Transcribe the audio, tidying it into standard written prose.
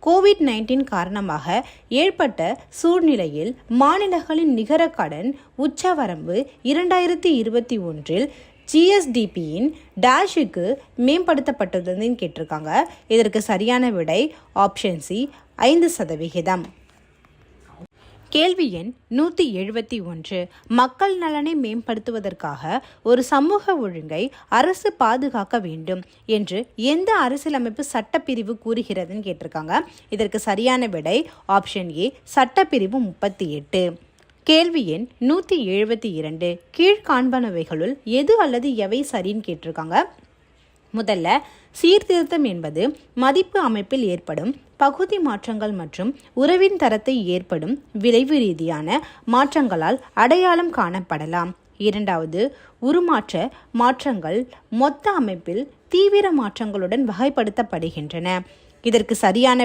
COVID-19 காரணமாக ஏற்பட்ட சூழ்நிலையில் மாநிலங்களின் நிகர கடன் உச்சவரம்பு 2021 ஜிஎஸ்டிபியின் டேஷுக்கு மேம்படுத்தப்பட்டதுன்னு கேட்டிருக்காங்க. இதற்கு சரியான விடை ஆப்ஷன் சி 5%. கேள்வி எண் 171. மக்கள் நலனை மேம்படுத்துவதற்காக ஒரு சமூக ஒழுங்கை அரசு பாதுகாக்க வேண்டும் என்று எந்த அரசியலமைப்பு சட்டப்பிரிவு கூறுகிறதுன்னு கேட்டிருக்காங்க. இதற்கு சரியான விடை ஆப்ஷன் ஏ சட்டப்பிரிவு 38. கேள்வி எண் 172. கீழ்காண்பனவைகளுள் எது அல்லது எவை சரின்னு கேட்டிருக்காங்க. முதல்ல, சீர்திருத்தம் என்பது மதிப்பு அமைப்பில் ஏற்படும் பகுதி மாற்றங்கள் மற்றும் உறவின் தரத்தை ஏற்படும் விளைவு ரீதியான மாற்றங்களால் அடையாளம் காணப்படலாம். இரண்டாவது, உருமாற்ற மாற்றங்கள் மொத்த அமைப்பில் தீவிர மாற்றங்களுடன் வகைப்படுத்தப்படுகின்றன. இதற்கு சரியான